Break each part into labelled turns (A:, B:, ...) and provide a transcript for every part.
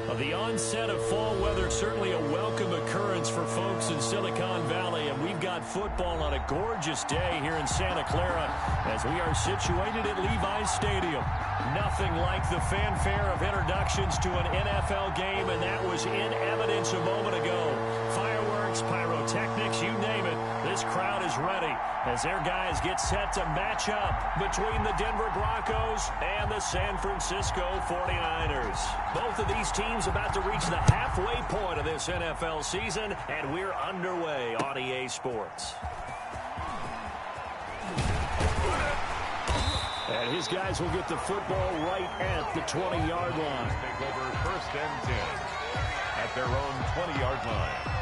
A: Well, the onset of fall weather, certainly a welcome occurrence for folks in Silicon Valley, and we've got football on a gorgeous day here in Santa Clara as we are situated at Levi's Stadium. Nothing like the fanfare of introductions to an NFL game, and that was in evidence a moment ago. Fireworks, pyrotechnics, you name it. This crowd is ready as their guys get set to match up between the Denver Broncos and the San Francisco 49ers. Both of these teams about to reach the halfway point of this NFL season, and we're underway on EA Sports. And his guys will get the football right at the 20-yard line.
B: Take over 1st and 10 at their own 20-yard line.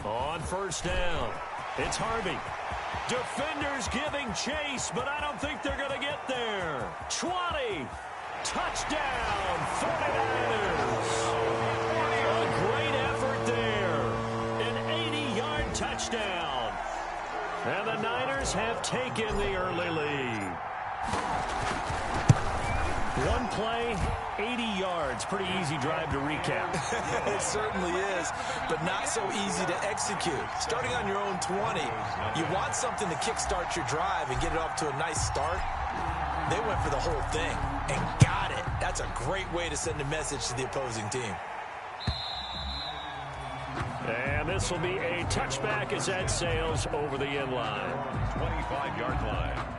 A: On 1st down, it's Harvey. Defenders giving chase, but I don't think they're going to get there. 20. Touchdown, 49ers. A great effort there. An 80-yard touchdown. And the Niners have taken the early lead. One play, 80 yards. Pretty easy drive to recap.
C: It certainly is, but not so easy to execute. Starting on your own 20, you want something to kickstart your drive and get it off to a nice start. They went for the whole thing and got it. That's a great way to send a message to the opposing team.
A: And this will be a touchback as that sails over the end line.
B: 25-yard line.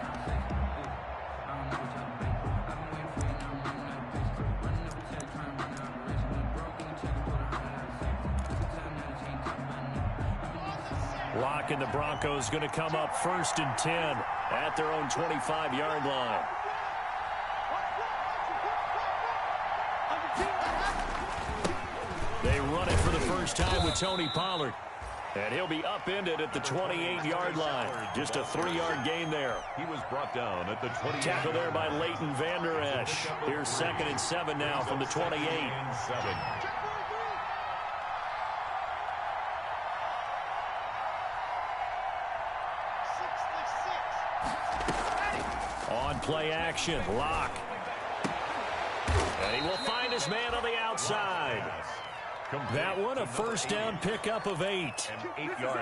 A: Locke and the Broncos going to come up 1st and 10 at their own 25-yard line. They run it for the first time with Tony Pollard. And he'll be upended at the 28-yard line. Just a 3-yard gain there.
B: He was brought down at the 28.
A: Tackle there by Leighton Vander Esch. Here's 2nd and 7 now from the 28. On play action, Locke. And he will find his man on the outside. That one, a 1st down pickup of 8.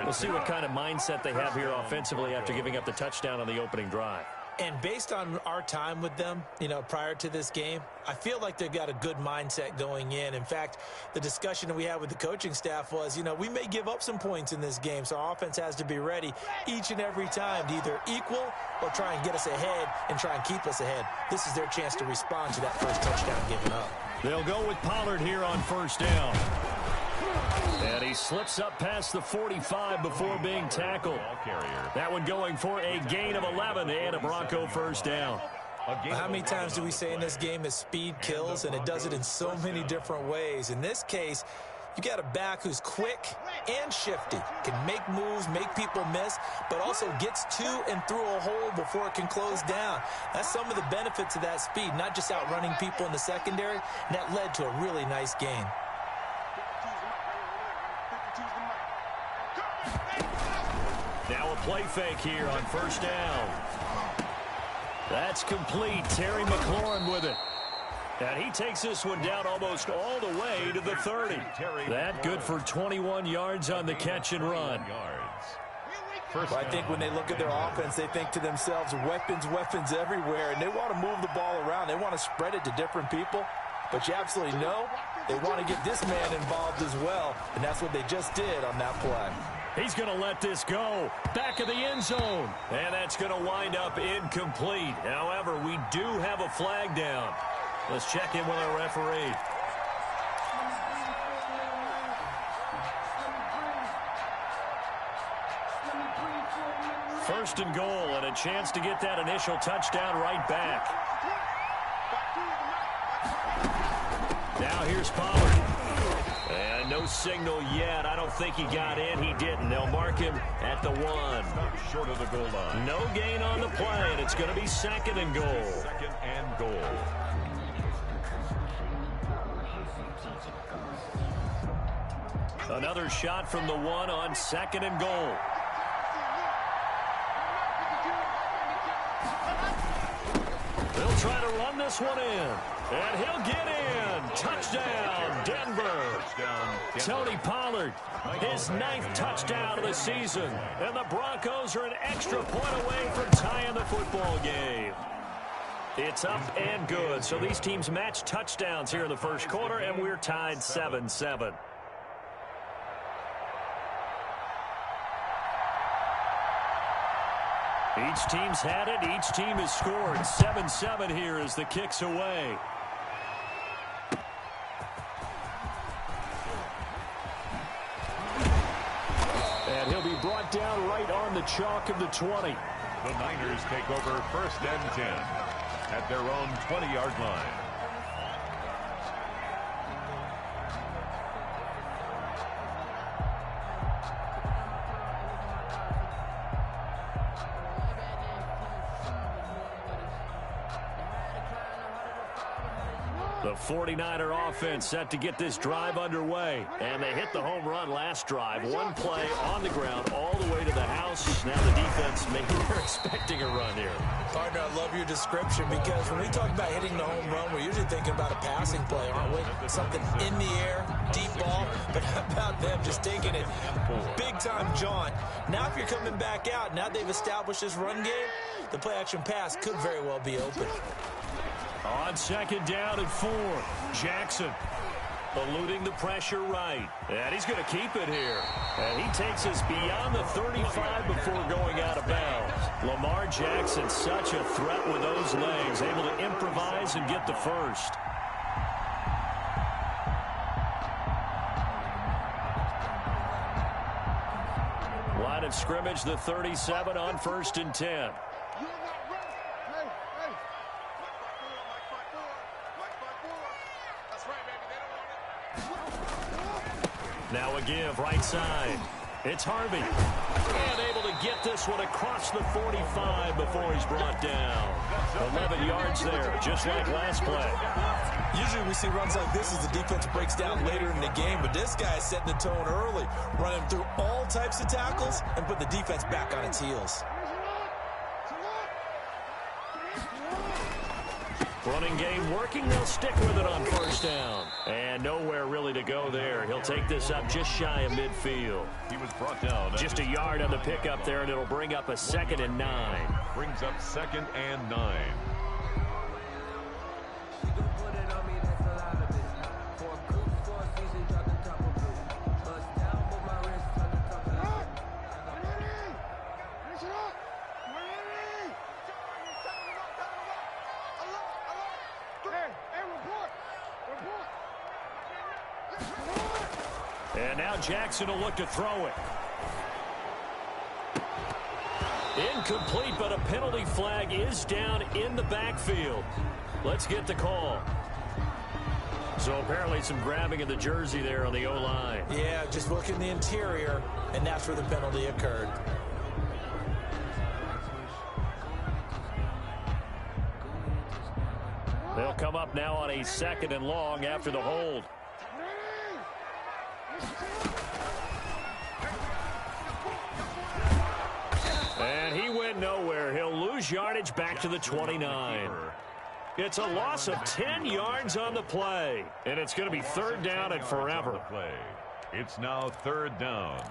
A: We'll see what kind of mindset they have here offensively after giving up the touchdown on the opening drive.
C: And based on our time with them, prior to this game, I feel like they've got a good mindset going in. In fact, the discussion that we had with the coaching staff was, we may give up some points in this game, so our offense has to be ready each and every time to either equal or try and get us ahead and try and keep us ahead. This is their chance to respond to that first touchdown given up.
A: They'll go with Pollard here on 1st down. And he slips up past the 45 before being tackled. That one going for a gain of 11 and a Bronco 1st down.
C: How many times do we say in this game that speed kills, and it does it in so many different ways? In this case, you got a back who's quick and shifty, can make moves, make people miss, but also gets to and through a hole before it can close down. That's some of the benefits of that speed, not just outrunning people in the secondary, and that led to a really nice gain.
A: Now a play fake here on 1st down. That's complete. Terry McLaurin with it. And he takes this one down almost all the way to the 30. That good for 21 yards on the catch and run.
C: Well, I think when they look at their offense, they think to themselves, weapons everywhere, and they want to move the ball around. They want to spread it to different people. But you absolutely know they want to get this man involved as well, and that's what they just did on that play.
A: He's going to let this go. Back of the end zone. And that's going to wind up incomplete. However, we do have a flag down. Let's check in with our referee. First and goal, and a chance to get that initial touchdown right back. Now here's Pollard. And no signal yet. I don't think he got in. He didn't. They'll mark him at the 1.
B: Short of the goal line.
A: No gain on the play, and it's going to be 2nd and goal.
B: 2nd and goal.
A: Another shot from the 1 on 2nd and goal. They'll try to run this one in. And he'll get in. Touchdown, Denver. Tony Pollard, his 9th touchdown of the season. And the Broncos are an extra point away from tying the football game. It's up and good. So these teams match touchdowns here in the first quarter, and we're tied 7-7. Each team's had it. Each team has scored. 7-7 here as the kick's away. And he'll be brought down right on the chalk of the 20.
B: The Niners take over 1st and 10 at their own 20-yard line.
A: The 49er offense set to get this drive underway. And they hit the home run last drive. One play on the ground all the way to the house. Now the defense, maybe they're expecting a run here.
C: Partner, I love your description because when we talk about hitting the home run, we're usually thinking about a passing play, aren't we? Something in the air, deep ball. But how about them just taking it big-time jaunt? Now if you're coming back out, now they've established this run game, the play-action pass could very well be open.
A: On 2nd down and 4, Jackson eluding the pressure right. And he's going to keep it here. And he takes us beyond the 35 before going out of bounds. Lamar Jackson, such a threat with those legs, able to improvise and get the first. Line of scrimmage, the 37 on 1st and 10. Now a give, right side. It's Harvey. And able to get this one across the 45 before he's brought down. 11 yards there, just like last play.
C: Usually we see runs like this as the defense breaks down later in the game, but this guy is setting the tone early, running through all types of tackles and put the defense back on its heels.
A: Running game working. They'll stick with it on 1st down. And nowhere really to go there. He'll take this up just shy of midfield.
B: He was brought down.
A: Just a yard on the pickup there, and it'll bring up a 2nd and 9.
B: Brings up 2nd and 9.
A: And now Jackson will look to throw it. Incomplete, but a penalty flag is down in the backfield. Let's get the call. So apparently some grabbing of the jersey there on the O-line.
C: Yeah, just look in the interior, and that's where the penalty occurred.
A: They'll come up now on a 2nd and long after the hold. And he went nowhere. He'll lose yardage back to the 29. It's a loss of 10 yards on the play. And it's going to be 3rd down and forever.
B: It's now 3rd down.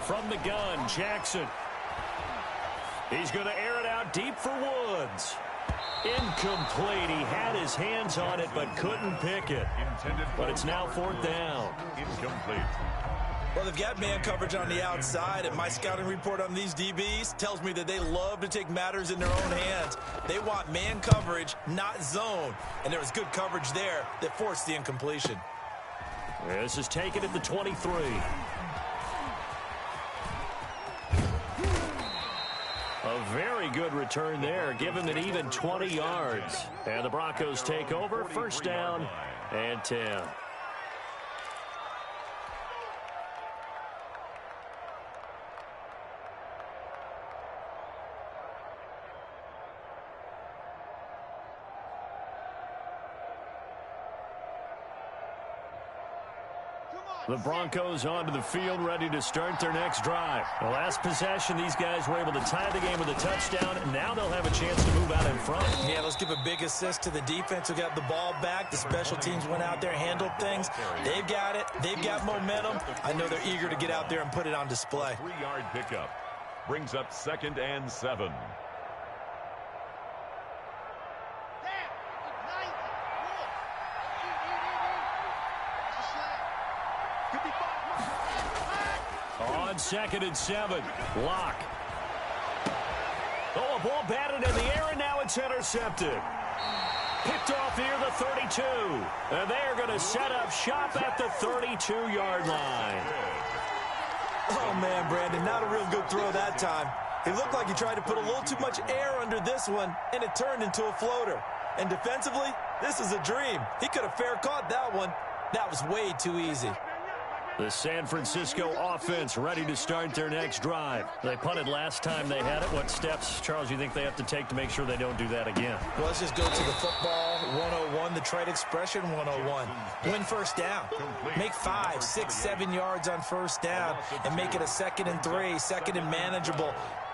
A: From the gun, Jackson. He's going to air it out deep for Woods. Incomplete. He had his hands on it but couldn't pick it. But it's now 4th down.
B: Incomplete.
C: Well, they've got man coverage on the outside, and my scouting report on these DBs tells me that they love to take matters in their own hands. They want man coverage, not zone. And there was good coverage there that forced the incompletion.
A: This is taken at the 23. A very good return there. Give him an even 20 yards. And the Broncos take over. First down and 10. The Broncos onto the field, ready to start their next drive. The last possession, these guys were able to tie the game with a touchdown, and now they'll have a chance to move out in front.
C: Yeah, let's give a big assist to the defense who got the ball back. The special teams went out there, handled things. They've got it. They've got momentum. I know they're eager to get out there and put it on display.
B: 3-yard pickup brings up 2nd and 7.
A: On 2nd and 7, Locke. Oh, a ball batted in the air, and now it's intercepted. Picked off near the 32. And they are going to set up shop at the 32-yard line.
C: Oh, man, Brandon, not a real good throw that time. It looked like he tried to put a little too much air under this one, and it turned into a floater. And defensively, this is a dream. He could have fair caught that one. That was way too easy.
A: The San Francisco offense ready to start their next drive. They punted last time they had it. What steps, Charles, you think they have to take to make sure they don't do that again?
C: Well, let's just go to the football 101, the trade expression 101. Win first down. Make 5, 6, 7 yards on first down and make it a 2nd and 3, 2nd and manageable.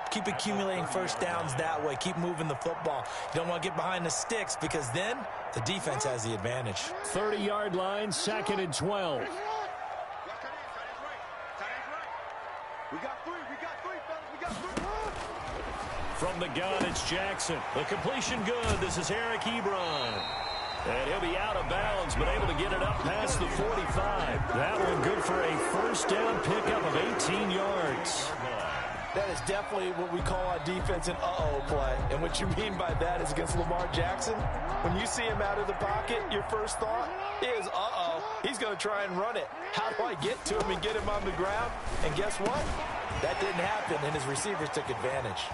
C: Keep accumulating first downs that way. Keep moving the football. You don't want to get behind the sticks because then the defense has the advantage.
A: 30-yard line, 2nd and 12. From the gun, it's Jackson. The completion good. This is Eric Ebron. And he'll be out of bounds, but able to get it up past the 45. That one good for a first down pickup of 18 yards.
C: That is definitely what we call our defense an uh-oh play. And what you mean by that is against Lamar Jackson, when you see him out of the pocket, your first thought is, uh-oh, he's going to try and run it. How do I get to him and get him on the ground? And guess what? That didn't happen, and his receivers took advantage.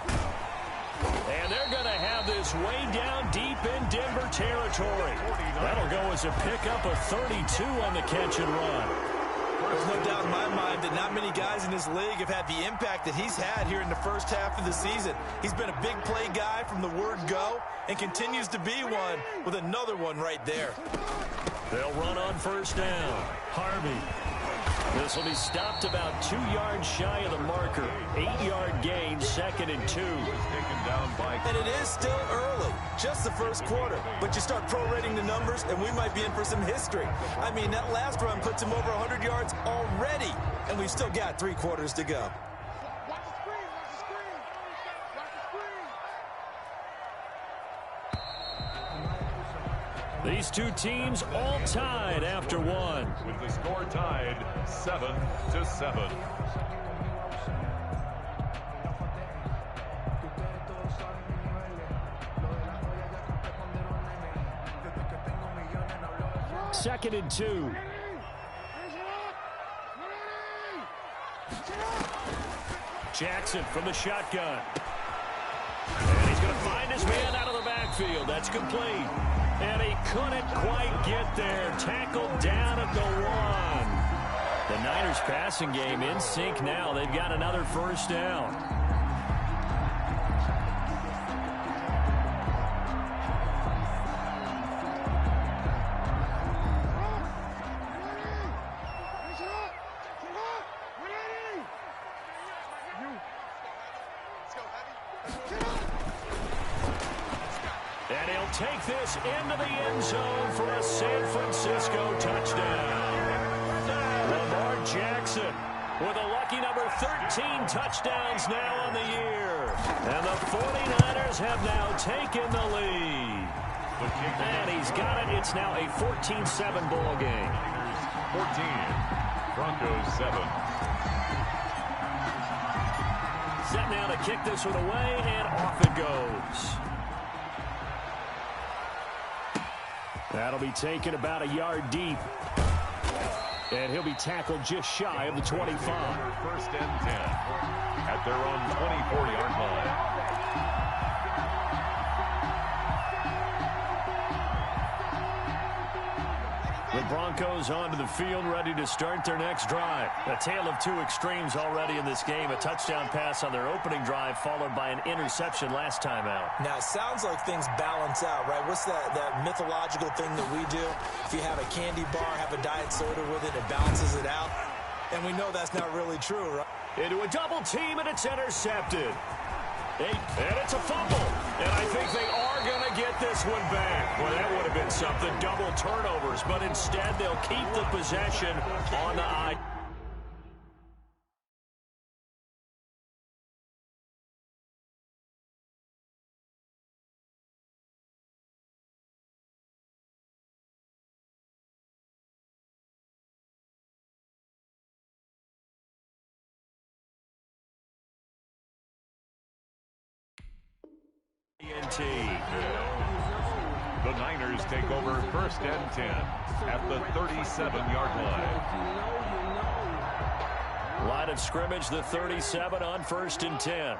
A: And they're going to have this way down deep in Denver territory. That'll go as a pickup of 32 on the catch and run.
C: There's no doubt in my mind that not many guys in this league have had the impact that he's had here in the first half of the season. He's been a big play guy from the word go and continues to be one with another one right there.
A: They'll run on first down. Harvey. This will be stopped about 2 yards shy of the marker. 8-yard gain, 2nd and 2.
C: And it is still early, just the first quarter. But you start prorating the numbers, and we might be in for some history. I mean, that last run puts him over 100 yards already, and we've still got 3 quarters to go.
A: These two teams all tied after one.
B: With the score tied 7-7.
A: Second and 2. Jackson from the shotgun. And he's going to find his man out of the backfield. That's complete. And he couldn't quite get there. Tackled down at the 1. The Niners passing game in sync now. They've got another first down. And he'll take this into the end zone for a San Francisco touchdown. Lamar Jackson with a lucky number 13 touchdowns now on the year. And the 49ers have now taken the lead. And he's got it. It's now a 14-7 ball game.
B: 14, Broncos 7.
A: Set now to kick this one away, and off it goes. That'll be taken about a yard deep. And he'll be tackled just shy of the 25.
B: First and 10 at their own 24-yard line.
A: The Broncos onto the field, ready to start their next drive. A tale of two extremes already in this game. A touchdown pass on their opening drive, followed by an interception last time out.
C: Now, it sounds like things balance out, right? What's that mythological thing that we do? If you have a candy bar, have a diet soda with it, it balances it out. And we know that's not really true, right?
A: Into a double team, and it's intercepted. And it's a fumble. And I think they are going to get this one back. Well, that would have been something. Double turnovers. But instead, they'll keep the possession on the eye.
B: The Niners take over first and 10 at the 37-yard line.
A: Line of scrimmage, the 37 on first and 10.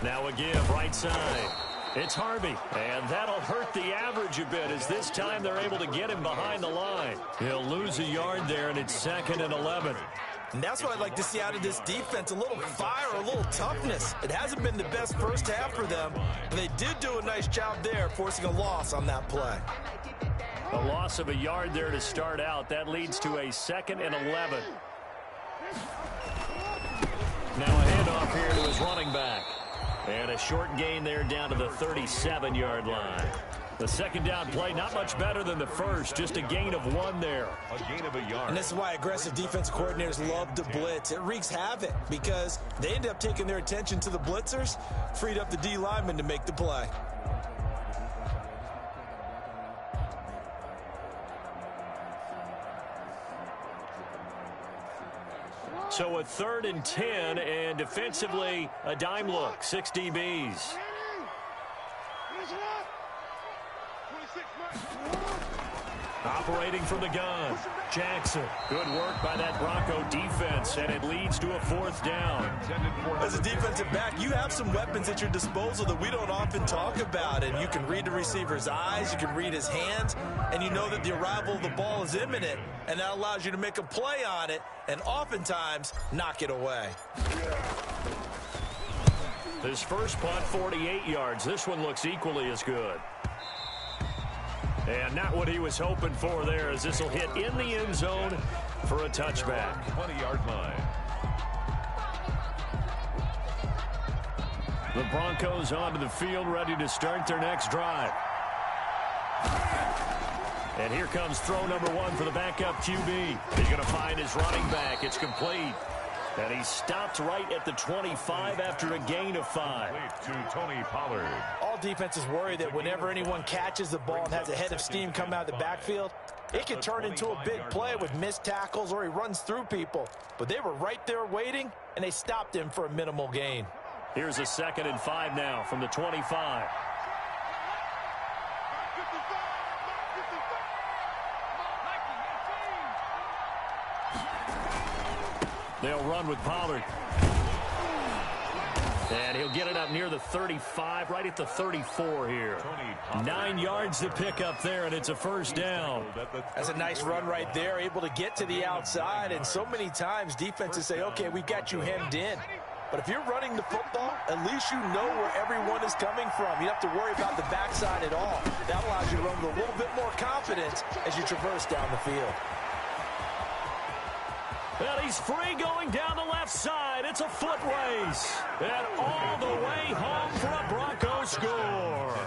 A: Now a give, right side. It's Harvey, and that'll hurt the average a bit as this time they're able to get him behind the line. He'll lose a yard there, and it's 2nd and 11.
C: And that's what I'd like to see out of this defense, a little fire, a little toughness. It hasn't been the best first half for them, but they did do a nice job there, forcing a loss on that play.
A: A loss of a yard there to start out. That leads to a 2nd and 11. Now a handoff here to his running back. And a short gain there down to the 37-yard line. The second down play, not much better than the first, just a gain of 1 there.
B: A gain of a yard.
C: And this is why aggressive defensive coordinators love to blitz. It wreaks havoc because they end up taking their attention to the blitzers, freed up the D lineman to make the play.
A: So a 3rd and 10, and defensively, a dime look, 6 DBs. Operating from the gun, Jackson. Good work by that Bronco defense, and it leads to a 4th down.
C: As a defensive back, you have some weapons at your disposal that we don't often talk about, and you can read the receiver's eyes, you can read his hands, and you know that the arrival of the ball is imminent, and that allows you to make a play on it, and oftentimes knock it away.
A: His first punt, 48 yards. This one looks equally as good. And not what he was hoping for there, as this will hit in the end zone for a touchback.
B: 20-yard line.
A: The Broncos onto the field, ready to start their next drive. And here comes throw number 1 for the backup QB. He's going to find his running back. It's complete. And he stopped right at the 25 after a gain of 5.
B: To Tony Pollard.
C: All defenses worry that whenever anyone catches the ball and has a head of steam come out of the backfield, it can turn into a big play with missed tackles or he runs through people. But they were right there waiting, and they stopped him for a minimal gain.
A: Here's a 2nd and 5 now from the 25. They'll run with Pollard. And he'll get it up near the 35, right at the 34 here. 9 yards to pick up there, and it's a 1st down.
C: That's a nice run right there, able to get to the outside. And so many times defenses say, okay, we've got you hemmed in. But if you're running the football, at least you know where everyone is coming from. You don't have to worry about the backside at all. That allows you to run with a little bit more confidence as you traverse down the field.
A: And he's free going down the left side. It's a foot race. And all the way home for a Broncos score.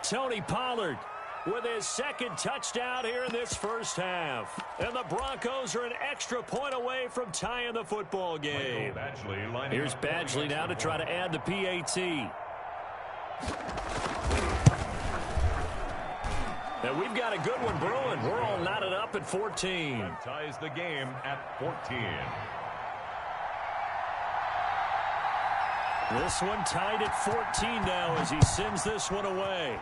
A: Tony Pollard with his 2nd touchdown here in this first half. And the Broncos are an extra point away from tying the football game. Here's Badgley now to try to add the PAT. And we've got a good one brewing. We're all knotted up at 14.
B: That ties the game at 14.
A: This one tied at 14 now as he sends this one away.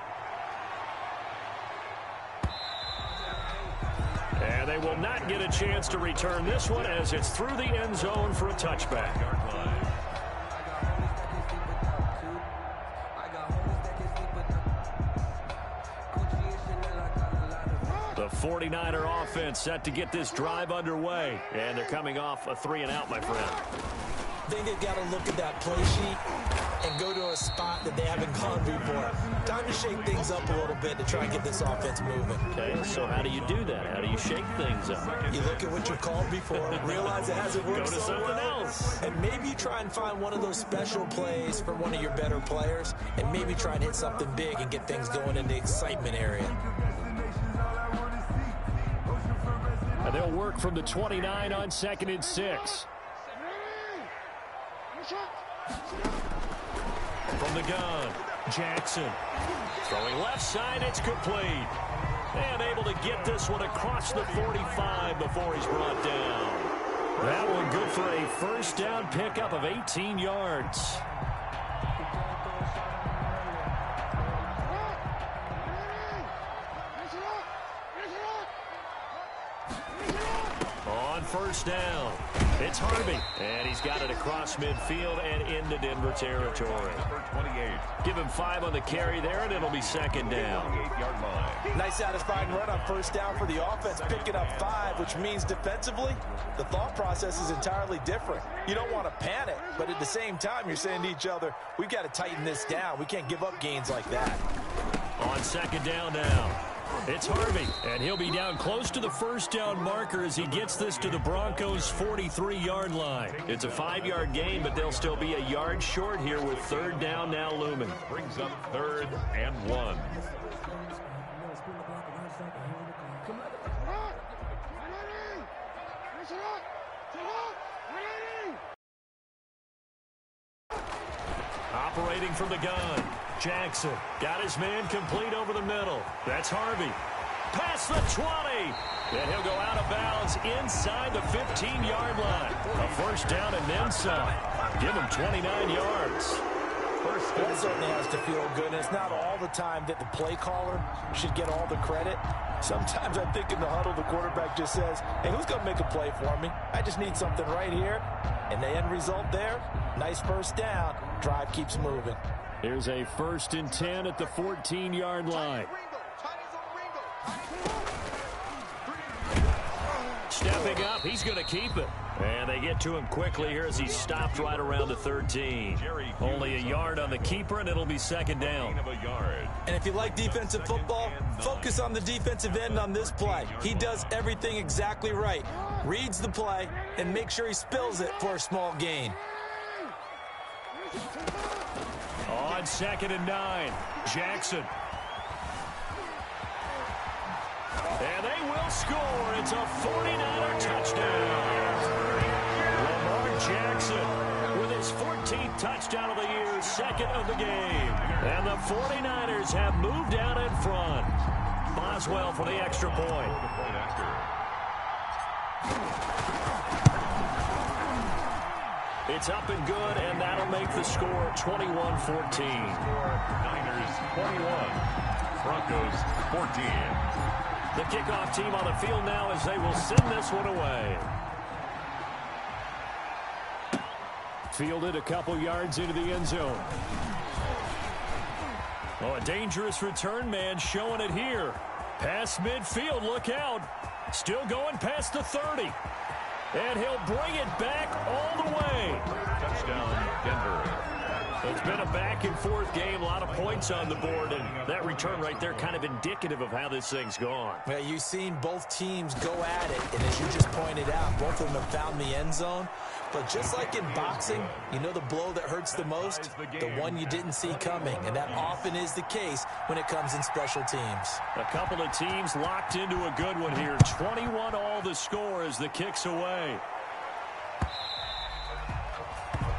A: And they will not get a chance to return this one as it's through the end zone for a touchback. The 49er offense set to get this drive underway. And they're coming off a 3-and-out, my friend.
C: I think they've got to look at that play sheet and go to a spot that they haven't gone before. Time to shake things up a little bit to try and get this offense moving.
A: Okay, so how do you do that? How do you shake things up?
C: You look at what you called before, realize it hasn't worked
A: Go to
C: so
A: something
C: well,
A: else.
C: and maybe you try and find one of those special plays for one of your better players, and maybe try and hit something big and get things going in the excitement area.
A: And they'll work from the 29 on 2nd and 6. From the gun, Jackson. Throwing left side, it's complete. And able to get this one across the 45 before he's brought down. That one good for a first down pickup of 18 yards. On first down, it's Harvey. And he's got it across midfield and into Denver territory.
B: Number 28.
A: Give him 5 on the carry there, and it'll be second down.
B: 8-yard line.
C: Nice satisfying run on first down for the offense, picking up 5, which means defensively, the thought process is entirely different. You don't want to panic, but at the same time, you're saying to each other, we've got to tighten this down. We can't give up gains like that.
A: On second down now, it's Harvey, and he'll be down close to the first down marker as he gets this to the Broncos' 43-yard line. It's a 5-yard gain, but they'll still be a yard short here with third down now looming.
B: Brings up 3rd and 1.
A: Operating from the gun, Jackson got his man complete over the middle. That's Harvey. Past the 20. And he'll go out of bounds inside the 15-yard line. A first down and then some. Give him 29 yards.
C: That certainly has to feel good, and it's not all the time that the play caller should get all the credit. Sometimes I think in the huddle, the quarterback just says, hey, who's going to make a play for me? I just need something right here. And the end result there, nice first down. Drive keeps moving.
A: Here's a 1st and 10 at the 14-yard line. Stepping up, he's going to keep it. And they get to him quickly here as he's stopped right around the 13. Only a yard on the keeper, and it'll be second down.
C: And if you like defensive football, focus on the defensive end on this play. He does everything exactly right. Reads the play and make sure he spills it for a small gain.
A: On 2nd and 9, Jackson. And they will score. It's a 49er touchdown. Lamar Jackson with his 14th touchdown of the year, 2nd of the game. And the 49ers have moved out in front. Boswell for the extra point. It's up and good, and that'll make the score 21-14.
B: Niners 21, Broncos 14.
A: The kickoff team on the field now as they will send this one away. Fielded a couple yards into the end zone. Oh, a dangerous return man showing it here. Past midfield, look out. Still going past the 30. And he'll bring it back all the way.
B: Touchdown, Denver.
A: It's been a back-and-forth game, a lot of points on the board, and that return right there kind of indicative of how this thing's gone.
C: Well, you've seen both teams go at it, and as you just pointed out, both of them have found the end zone. But just like in boxing, you know the blow that hurts the most? The one you didn't see coming, and that often is the case when it comes in special teams.
A: A couple of teams locked into a good one here. 21 all the score as the kick's away.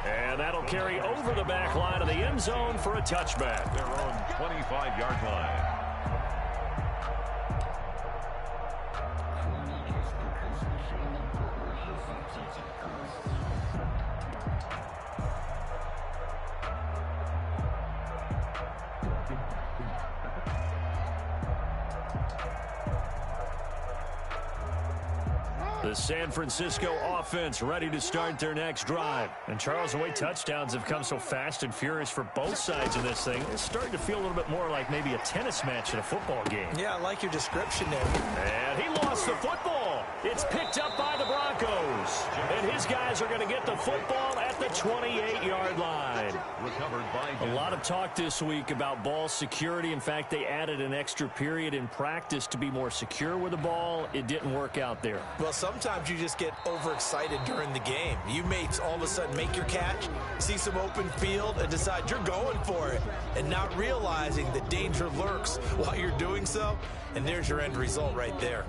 A: And that'll carry over the back line of the end zone for a touchback.
B: Their own 25-yard line.
A: The San Francisco offense ready to start their next drive. And Charles, the way touchdowns have come so fast and furious for both sides of this thing, it's starting to feel a little bit more like maybe a tennis match in a football game.
C: Yeah, I like your description there.
A: And he lost the football. It's picked up by the Broncos. And his guys are going to get the football at the 28-yard line.
B: Recovered by
A: A lot of talk this week about ball security. In fact, they added an extra period in practice to be more secure with the ball. It didn't work out there.
C: Well, sometimes you just get overexcited during the game. You may all of a sudden make your catch, see some open field, and decide you're going for it, and not realizing the danger lurks while you're doing so. And there's your end result right there.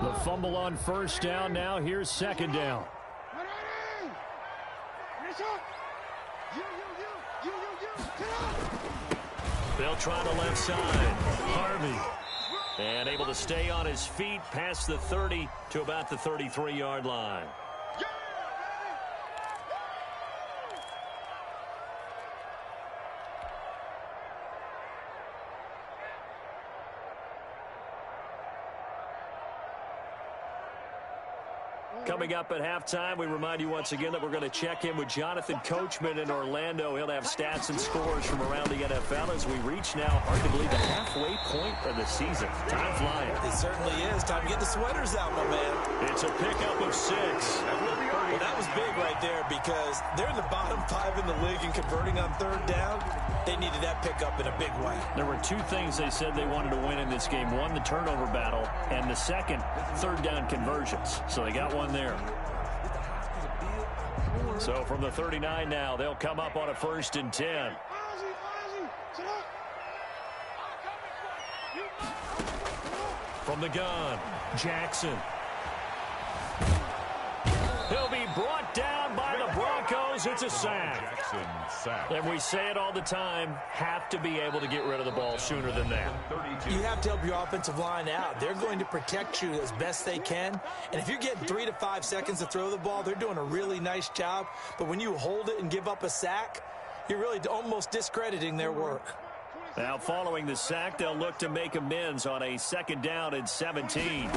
A: The fumble on first down. Now here's second down. They'll try the left side. Harvey. And able to stay on his feet past the 30 to about the 33-yard line. Coming up at halftime, we remind you once again that we're going to check in with Jonathan Coachman in Orlando. He'll have stats and scores from around the NFL as we reach now, hard to believe, the halfway point of the season. Time flying.
C: It certainly is. Time to get the sweaters out, my man.
A: It's a pickup of 6.
C: Well, that was big right there because they're in the bottom 5 in the league and converting on third down. They needed that pickup in a big way.
A: There were 2 things they said they wanted to win in this game. One, the turnover battle, and the second, third down conversions. So they got one there. So from the 39 now, they'll come up on a 1st and 10. From the gun, Jackson. He'll be brought down by the Broncos. It's a sack.
B: Jackson sack.
A: And we say it all the time, have to be able to get rid of the ball sooner than that.
C: You have to help your offensive line out. They're going to protect you as best they can. And if you're getting 3 to 5 seconds to throw the ball, they're doing a really nice job. But when you hold it and give up a sack, you're really almost discrediting their work.
A: Now following the sack, they'll look to make amends on a 2nd down and 17.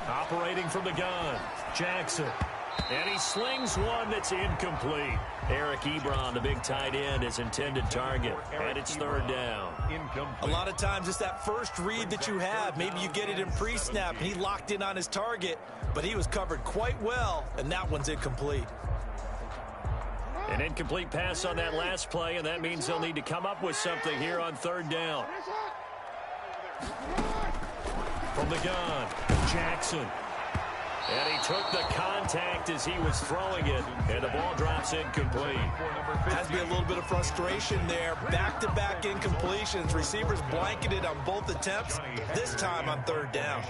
A: Operating from the gun, Jackson. And he slings one that's incomplete. Eric Ebron, the big tight end, his intended target. And it's 3rd down.
C: A lot of times it's that first read that you have. Maybe you get it in pre-snap, and he locked in on his target, but he was covered quite well, and that one's incomplete.
A: An incomplete pass on that last play, and that means they'll need to come up with something here on 3rd down. From the gun, Jackson. And he took the contact as he was throwing it, and the ball drops incomplete.
C: Has to be a little bit of frustration there. Back-to-back incompletions. Receivers blanketed on both attempts, this time on 3rd down.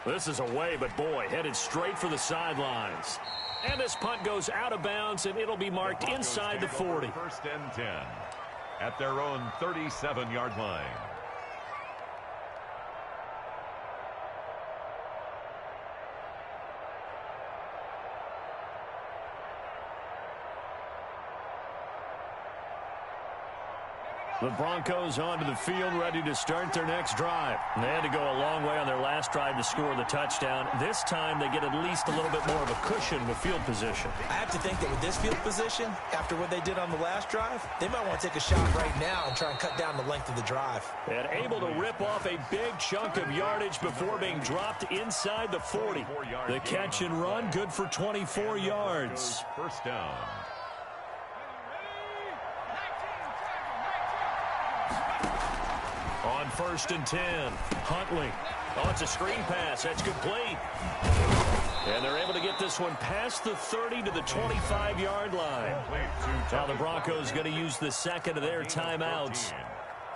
A: This is away, but boy, headed straight for the sidelines. And this punt goes out of bounds, and it'll be marked inside the 40.
B: 1st and 10 at their own 37-yard line.
A: The Broncos onto the field, ready to start their next drive. They had to go a long way on their last drive to score the touchdown. This time, they get at least a little bit more of a cushion with field position.
C: I have to think that with this field position, after what they did on the last drive, they might want to take a shot right now and try and cut down the length of the drive.
A: And able to rip off a big chunk of yardage before being dropped inside the 40. The catch and run, good for 24 yards.
B: 1st down.
A: On 1st and 10, Huntley. Oh, it's a screen pass. That's complete. And they're able to get this one past the 30 to the 25-yard line. Now the Broncos going to use the second of their timeouts,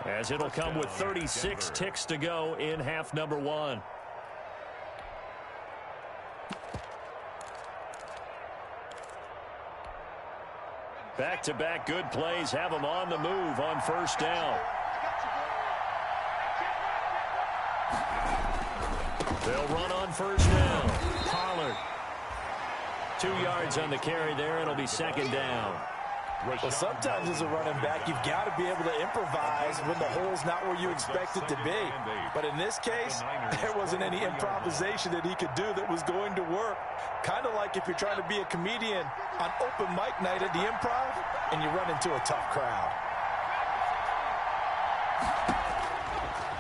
A: as it'll come with 36 ticks to go in half number 1. Back-to-back good plays have them on the move on 1st down. They'll run on 1st down. Pollard. 2 yards on the carry there. It'll be 2nd down.
C: Well, sometimes as a running back, you've got to be able to improvise when the hole's not where you expect it to be. But in this case, there wasn't any improvisation that he could do that was going to work. Kind of like if you're trying to be a comedian on open mic night at the Improv and you run into a tough crowd.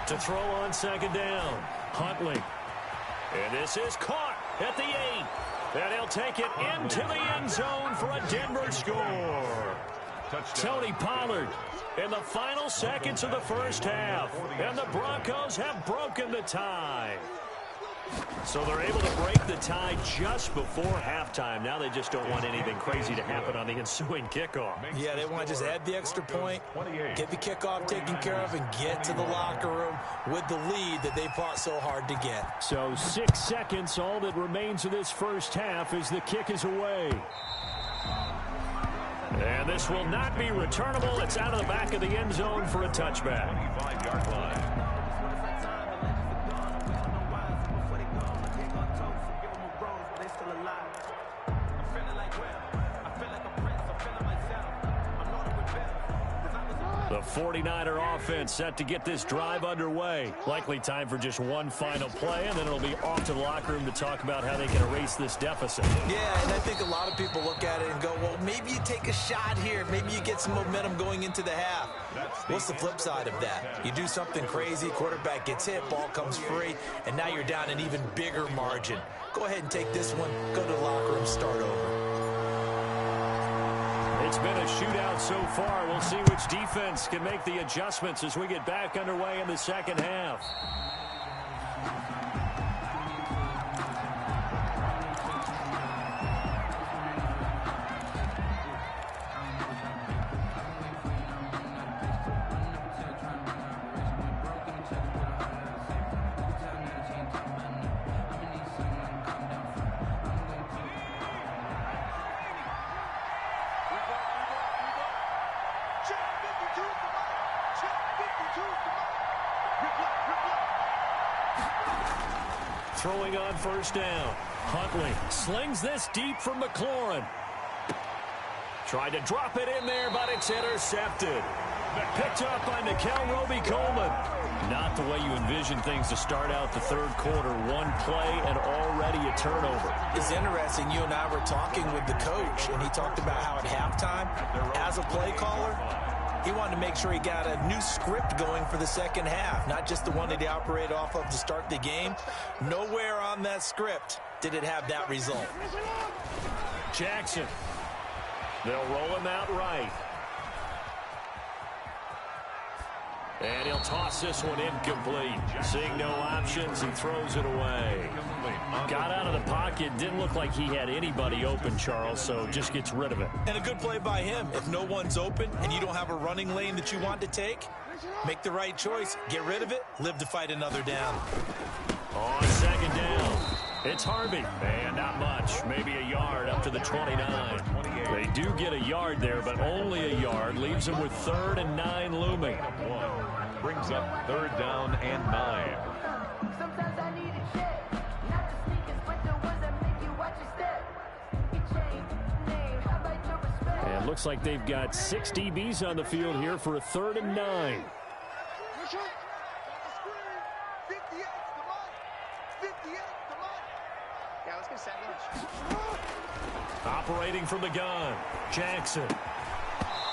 A: To throw on second down, Huntley. And this is caught at the 8. And he'll take it into the end zone for a Denver score. Tony Pollard in the final seconds of the first half. And the Broncos have broken the tie. So they're able to break the tie just before halftime. Now they just don't want anything crazy to happen on the ensuing kickoff.
C: Yeah, they want to just add the extra point, get the kickoff taken care of, and get to the locker room with the lead that they fought so hard to get.
A: So 6 seconds, all that remains of this first half as the kick is away. And this will not be returnable. It's out of the back of the end zone for a touchback.
B: 25-yard line.
A: The 49er offense set to get this drive underway. Likely time for just one final play, and then it'll be off to the locker room to talk about how they can erase this deficit.
C: Yeah, and I think a lot of people look at it and go, well, maybe you take a shot here. Maybe you get some momentum going into the half. What's the flip side of that? You do something crazy, quarterback gets hit, ball comes free, and now you're down an even bigger margin. Go ahead and take this one, go to the locker room, start over.
A: It's been a shootout so far. We'll see which defense can make the adjustments as we get back underway in the second half. Throwing on first down. Huntley slings this deep from McLaurin. Tried to drop it in there, but it's intercepted. Picked up by Nickel Roby-Coleman. Not the way you envision things to start out the third quarter. One play and already a turnover.
C: It's interesting. You and I were talking with the coach, and he talked about how at halftime, as a play caller, he wanted to make sure he got a new script going for the second half, not just the one that he operated off of to start the game. Nowhere on that script did it have that result.
A: Jackson. They'll roll him out right. And he'll toss this one incomplete. Seeing no options, he throws it away. Got out of the pocket. Didn't look like he had anybody open, Charles, so just gets rid of it.
C: And a good play by him. If no one's open and you don't have a running lane that you want to take, make the right choice. Get rid of it. Live to fight another down.
A: On second down, it's Harvey. And not much. Maybe a yard up to the 29. They do get a yard there, but only a yard. Leaves them with 3rd and 9 looming.
B: Brings up 3rd down and 9.
A: And looks like they've got 6 DBs on the field here for a 3rd and 9. Operating from the gun, Jackson.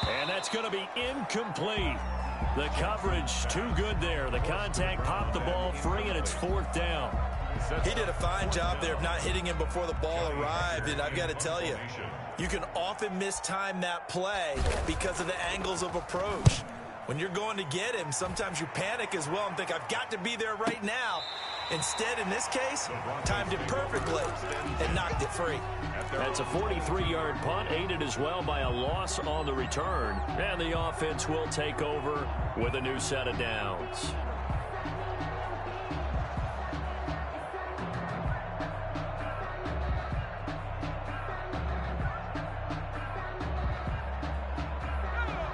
A: And that's going to be incomplete. The coverage too good there. The contact popped the ball free, and it's 4th down.
C: He did a fine job there of not hitting him before the ball arrived, and I've got to tell you, you can often mistime that play because of the angles of approach. When you're going to get him, sometimes you panic as well and think, I've got to be there right now. Instead, in this case, timed it perfectly and knocked it free.
A: That's a 43-yard punt, aided as well by a loss on the return. And the offense will take over with a new set of downs.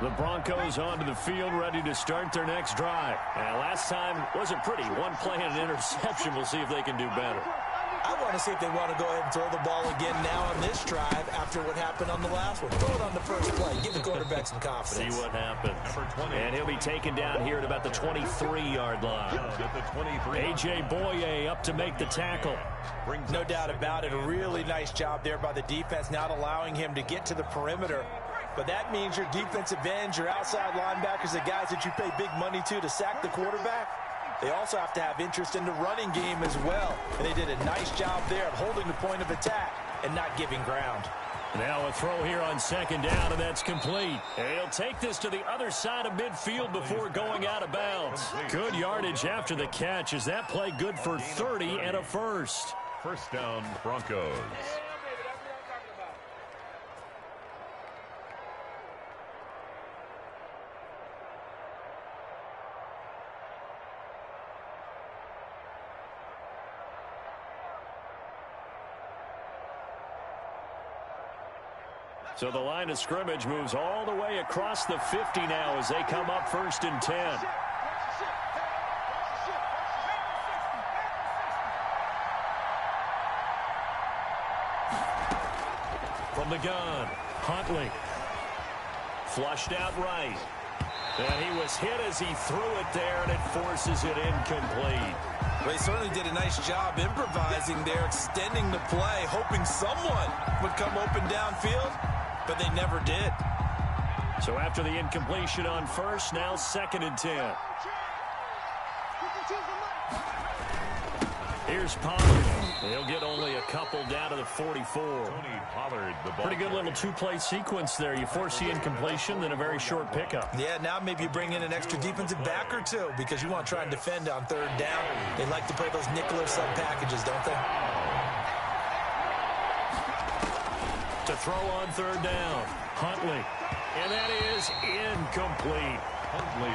A: The Broncos onto the field, ready to start their next drive. And last time wasn't pretty. One play and an interception. We'll see if they can do better.
C: I want to see if they want to go ahead and throw the ball again now on this drive after what happened on the last one. Throw it on the first play. Give the quarterback some confidence.
A: See what happens. And he'll be taken down here at about the 23-yard line. A.J. Boye up to make the tackle.
C: No doubt about it. A really nice job there by the defense, not allowing him to get to the perimeter. But that means your defensive ends, your outside linebackers, the guys that you pay big money to sack the quarterback, they also have to have interest in the running game as well. And they did a nice job there of holding the point of attack and not giving ground.
A: Now a throw here on second down, and that's complete. And he'll take this to the other side of midfield before going out of bounds. Good yardage after the catch. Is that play good for 30 and a first?
B: First down, Broncos.
A: So the line of scrimmage moves all the way across the 50 now as they come up 1st and 10. From the gun, Huntley. Flushed out right. And he was hit as he threw it there, and it forces it incomplete.
C: They certainly did a nice job improvising there, extending the play, hoping someone would come open downfield, but they never did.
A: So after the incompletion on first, now 2nd and 10. Here's Pollard. He'll get only a couple down to the 44.
B: Tony Pollard, the ball.
A: Pretty good little two-play sequence there. You force the incompletion, then a very short pickup.
C: Yeah, now maybe you bring in an extra defensive back or two because you want to try and defend on 3rd down. They like to play those nickel or sub packages, don't they?
A: To throw on 3rd down, Huntley. And that is incomplete.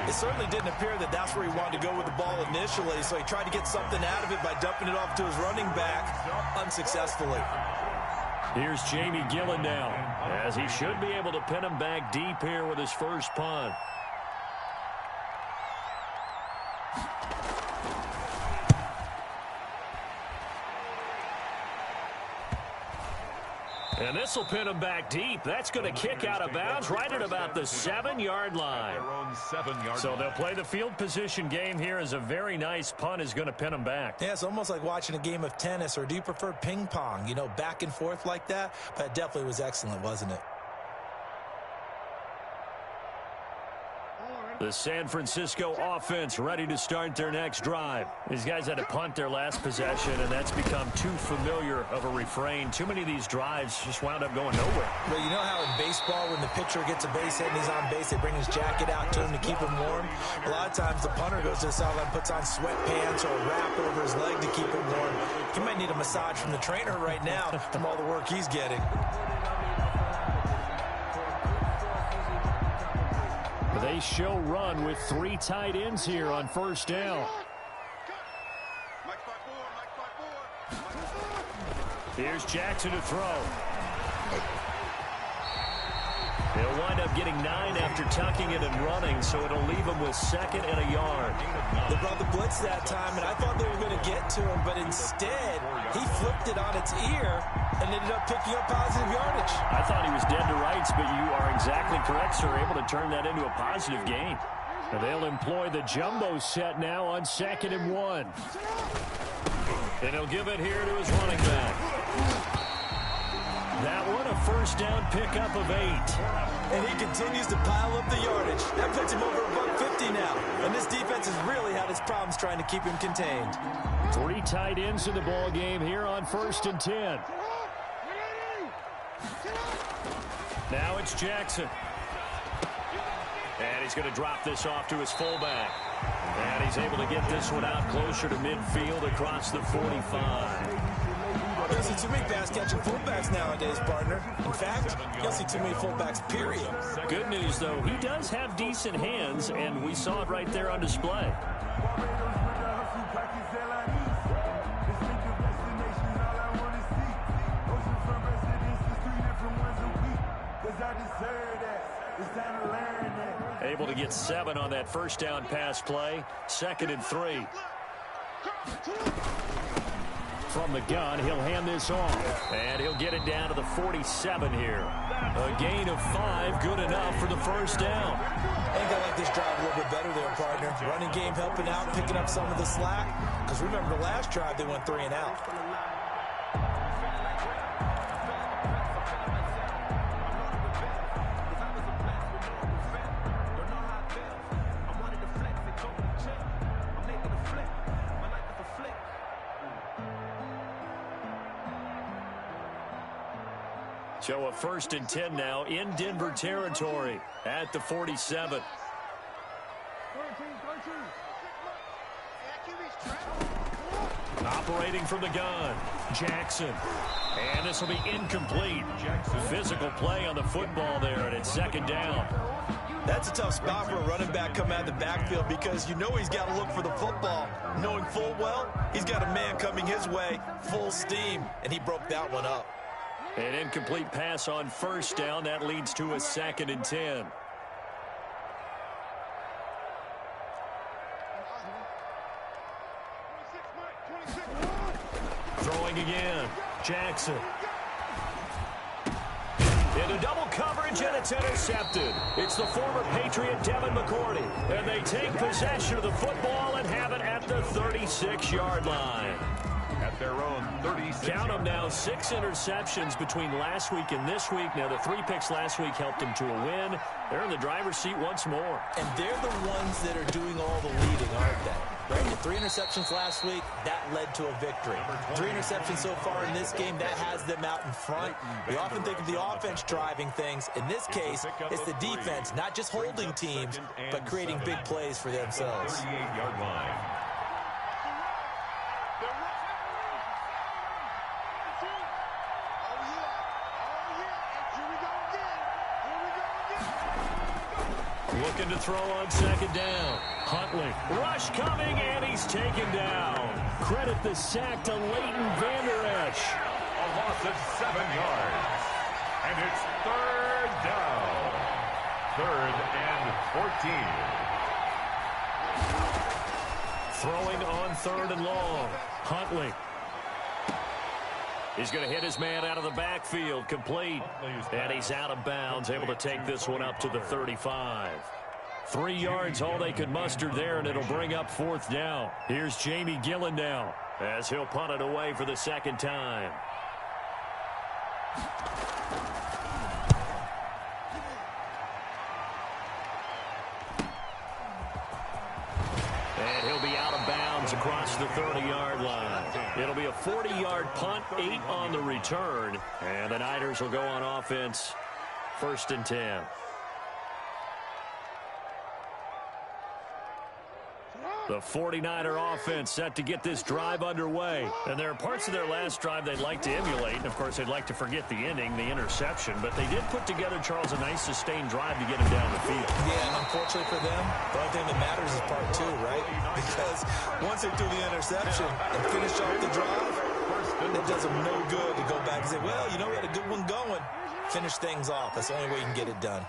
C: It certainly didn't appear that that's where he wanted to go with the ball initially, so he tried to get something out of it by dumping it off to his running back unsuccessfully.
A: Here's Jamie Gillen now, as he should be able to pin him back deep here with his first punt. And this will pin him back deep. That's going to kick out of bounds right at about the 7-yard line. So they'll play the field position game here as a very nice punt is going to pin him back.
C: Yeah, it's almost like watching a game of tennis, or do you prefer ping pong? You know, back and forth like that? But it definitely was excellent, wasn't it?
A: The San Francisco offense ready to start their next drive. These guys had to punt their last possession, and that's become too familiar of a refrain. Too many of these drives just wound up going nowhere.
C: Well, you know how in baseball, when the pitcher gets a base hit and he's on base, they bring his jacket out to him to keep him warm? A lot of times the punter goes to the sideline, puts on sweatpants or a wrap over his leg to keep him warm. He might need a massage from the trainer right now from all the work he's getting.
A: They show run with 3 tight ends here on 1st down. Here's Jackson to throw. They'll wind up getting 9 after tucking it and running, so it'll leave them with 2nd and a yard.
C: They brought the blitz that time, and I thought they were going to get to him, but instead, he flipped it on its ear and ended up picking up positive yardage.
A: I thought he was dead to rights, but you are exactly correct, sir. Able to turn that into a positive gain. And they'll employ the jumbo set now on 2nd and 1. And he'll give it here to his running back. That one, a 1st down pickup of 8.
C: And he continues to pile up the yardage. That puts him over $150 now. And this defense has really had its problems trying to keep him contained.
A: 3 tight ends in the ball game here on 1st and 10. Now it's Jackson. And he's going to drop this off to his fullback. And he's able to get this one out closer to midfield across the 45.
C: You don't see too many pass-catching fullbacks nowadays, partner. In fact, you don't see too many fullbacks, period.
A: Good news, though, he does have decent hands, and we saw it right there on display. Able to get 7 on that 1st down pass play. 2nd and 3. from the gun. He'll hand this off, and he'll get it down to the 47 here. A gain of 5, good enough for the first down.
C: I think I like this drive a little bit better there, partner. Running game helping out, picking up some of the slack. Because remember, the last drive, they went 3 and out.
A: So a 1st and 10 now in Denver territory at the 47. Operating from the gun, Jackson. And this will be incomplete. Physical play on the football there, and it's 2nd down.
C: That's a tough spot for a running back coming out of the backfield because you know he's got to look for the football. Knowing full well, he's got a man coming his way, full steam, and he broke that one up.
A: An incomplete pass on 1st down. That leads to a 2nd and 10. Throwing again. Jackson. Into double coverage, and it's intercepted. It's the former Patriot Devin McCourty. And they take possession of the football and have it at the 36-yard line.
B: At their own 36.
A: Count them now, 6 interceptions between last week and this week. Now, the 3 picks last week helped them to a win. They're in the driver's seat once more.
C: And they're the ones that are doing all the leading, aren't they? Right? The 3 interceptions last week, that led to a victory. 3 interceptions so far in this game, that has them out in front. We often think of the offense driving things. In this case, it's the defense, not just holding teams, but creating big plays for themselves.
B: 38-yard line.
A: Looking to throw on 2nd down. Huntley. Rush coming, and he's taken down. Credit the sack to Leighton Vander Esch.
B: A loss of 7 yards. And it's 3rd down. 3rd and 14.
A: Throwing on 3rd and long. Huntley. He's going to hit his man out of the backfield, complete. And he's out of bounds, able to take this one up to the 35. 3 yards, all they could muster there, and it'll bring up 4th down. Here's Jamie Gillen now, as he'll punt it away for the 2nd time. And he'll be out of bounds across the 30-yard line. It'll be a 40-yard punt, 8 on the return. And the Niners will go on offense, 1st and 10. The 49er offense set to get this drive underway. And there are parts of their last drive they'd like to emulate. And, of course, they'd like to forget the ending, the interception. But they did put together, Charles, a nice sustained drive to get him down the field.
C: Yeah, and unfortunately for them, the only thing that matters is part 2, right? Because once they do the interception and finish off the drive, it does them no good to go back and say, well, you know, we had a good one going. Finish things off. That's the only way you can get it done.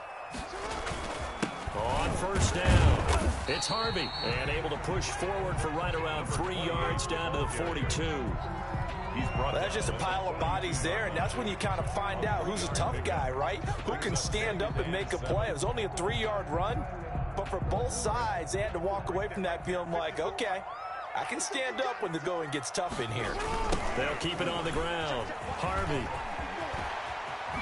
A: On 1st down, it's Harvey, and able to push forward for right around 3 yards down to the 42.
C: That's just a pile of bodies there, and that's when you kind of find out who's a tough guy, right? Who can stand up and make a play. It was only a 3-yard run, but for both sides, they had to walk away from that feeling like, okay, I can stand up when the going gets tough in here.
A: They'll keep it on the ground. Harvey.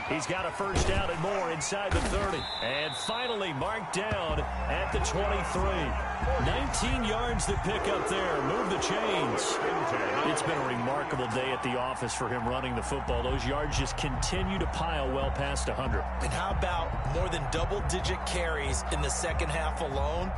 A: He's got a 1st down and more inside the 30. And finally marked down at the 23. 19 yards to pick up there. Move the chains. It's been a remarkable day at the office for him running the football. Those yards just continue to pile well past 100.
C: And how about more than double-digit carries in the second half alone?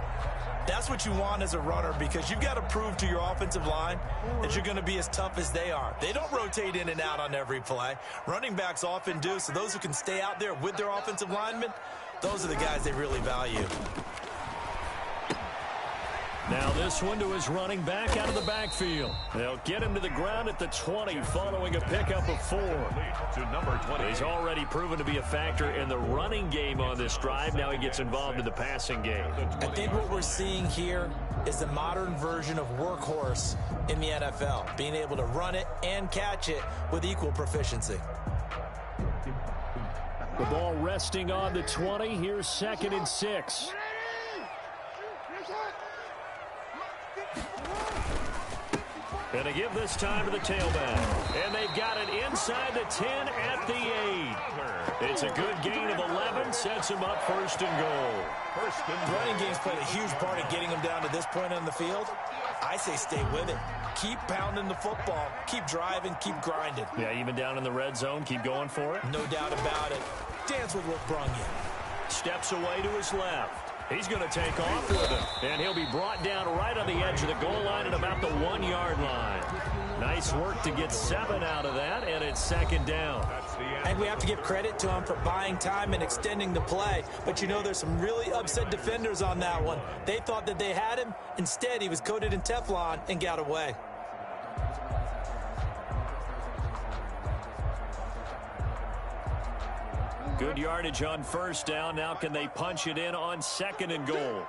C: That's what you want as a runner, because you've got to prove to your offensive line that you're going to be as tough as they are. They don't rotate in and out on every play. Running backs often do, so those who can stay out there with their offensive linemen, those are the guys they really value.
A: Now this one to his running back out of the backfield. They'll get him to the ground at the 20 following a pickup of 4.
B: To number 20.
A: He's already proven to be a factor in the running game on this drive. Now he gets involved in the passing game.
C: I think what we're seeing here is the modern version of workhorse in the NFL, being able to run it and catch it with equal proficiency.
A: The ball resting on the 20. Here's 2nd and 6. And they give this time to the tailback. And they've got it inside the 10 at the 8. It's a good gain of 11. Sets him up 1st and goal.
C: Running game's played a huge part in getting him down to this point on the field. I say stay with it. Keep pounding the football. Keep driving. Keep grinding.
A: Yeah, even down in the red zone, keep going for it.
C: No doubt about it. Dance with what brung you.
A: Steps away to his left. He's going to take off with it. And he'll be brought down right on the edge of the goal line at about the 1-yard line. Nice work to get 7 out of that, and it's 2nd down.
C: And we have to give credit to him for buying time and extending the play. But you know, there's some really upset defenders on that one. They thought that they had him. Instead, he was coated in Teflon and got away.
A: Good yardage on 1st down. Now can they punch it in on 2nd and goal?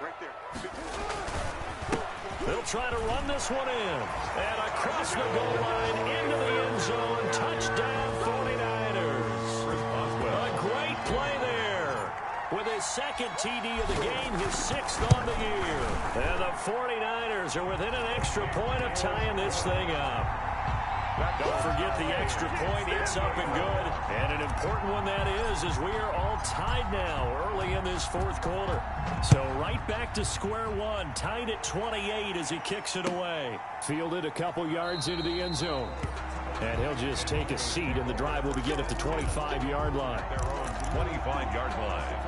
D: Right there.
A: They'll try to run this one in. And across the goal line into the end zone. Touchdown 49ers. A great play there. With his 2nd TD of the game, his 6th on the year. And the 49ers are within an extra point of tying this thing up. Don't forget the extra point. It's up and good. And an important one that is, as we are all tied now early in this 4th quarter. So right back to square one, tied at 28 as he kicks it away. Fielded a couple yards into the end zone. And he'll just take a seat, and the drive will begin at the 25-yard line.
B: Their own 25-yard line.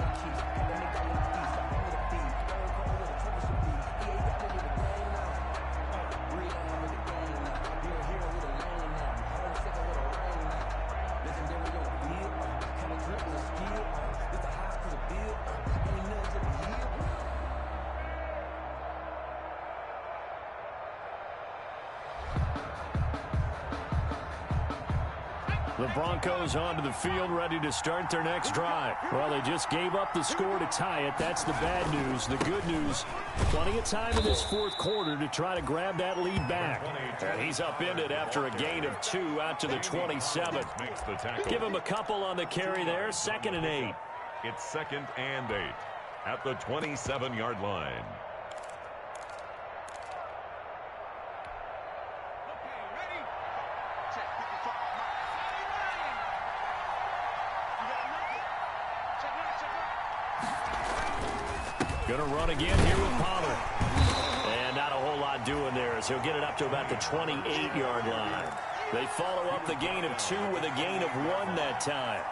A: The Broncos onto the field, ready to start their next drive. Well, they just gave up the score to tie it. That's the bad news. The good news, plenty of time in this 4th quarter to try to grab that lead back. And he's upended after a gain of 2 out to the 27. Give him a couple on the carry there. 2nd and 8.
B: It's 2nd and 8 at the 27-yard line.
A: Going to run again here with Pollard. And not a whole lot doing there as he'll get it up to about the 28-yard line. They follow up the gain of 2 with a gain of 1 that time.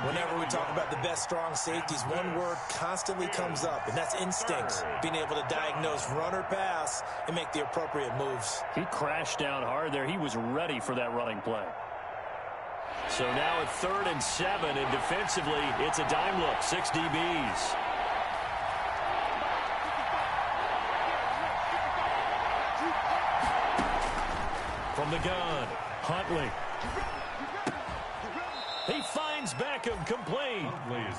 C: Whenever we talk about the best strong safeties, one word constantly comes up, and that's instincts. Being able to diagnose run or pass and make the appropriate moves.
A: He crashed down hard there. He was ready for that running play. So now at 3rd and 7, and defensively, it's a dime look. 6 DBs. From the gun, Huntley. He finds Beckham complete.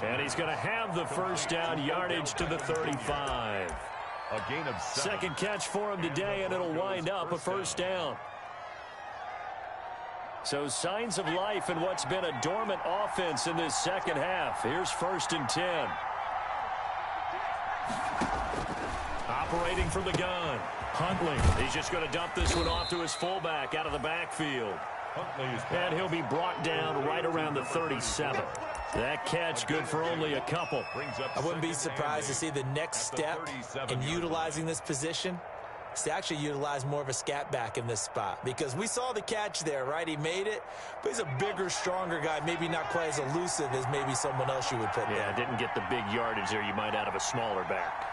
A: And he's going to have the 1st down, yardage to the 35.
B: A gain of 7.
A: 2nd catch for him today, and it'll wind up a 1st down. So signs of life in what's been a dormant offense in this 2nd half. Here's 1st and 10. Operating from the gun. Huntley. He's just going to dump this one off to his fullback out of the backfield. And he'll be brought down right around the 37. That catch good for only a couple.
C: I wouldn't be surprised to see the next step in utilizing this position is to actually utilize more of a scat back in this spot. Because we saw the catch there, right? He made it, but he's a bigger, stronger guy. Maybe not quite as elusive as maybe someone else you would put there.
A: Yeah, didn't get the big yardage there you might out of a smaller back.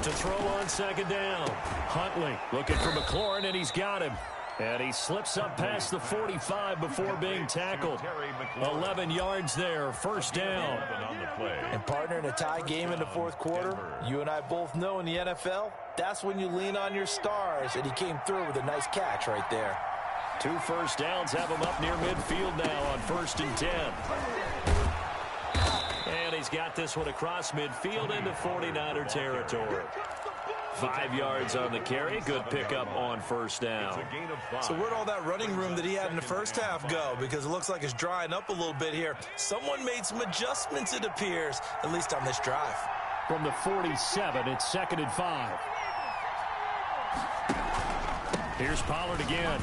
A: To throw on 2nd down. Huntley looking for McLaurin, and he's got him. And he slips up past the 45 before being tackled. 11 yards there, first down.
C: And partner, in a tie game in the fourth quarter, you and I both know in the NFL, that's when you lean on your stars, and he came through with a nice catch right there.
A: 2 first downs have him up near midfield now on 1st and 10. And he's got this one across midfield into 49er territory. 5 yards on the carry. Good pickup on first down.
C: So where'd all that running room that he had in the first half go? Because it looks like it's drying up a little bit here. Someone made some adjustments, it appears, at least on this drive.
A: From the 47, it's 2nd and 5. Here's Pollard again.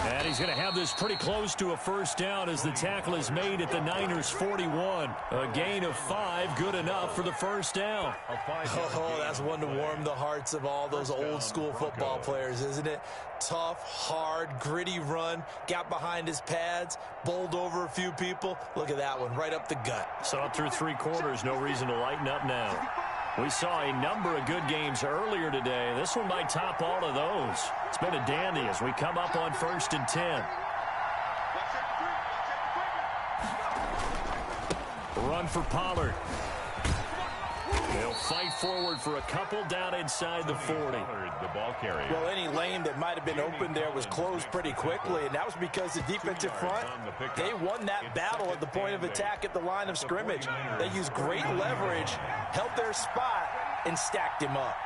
A: And he's going to have this pretty close to a first down as the tackle is made at the Niners' 41. A gain of 5, good enough for the first down.
C: Oh, that's one to warm the hearts of all those old-school football players, isn't it? Tough, hard, gritty run, got behind his pads, bowled over a few people. Look at that one, right up the gut.
A: So through 3 quarters, no reason to lighten up now. We saw a number of good games earlier today. This one might top all of those. It's been a dandy as we come up on 1st and 10. Run for Pollard. They'll fight forward for a couple down inside the 40.
B: The ball carrier.
C: Well, any lane that might have been open there was closed pretty quickly, and that was because the defensive front, they won that battle at the point of attack at the line of scrimmage. They used great leverage, held their spot, and stacked him up.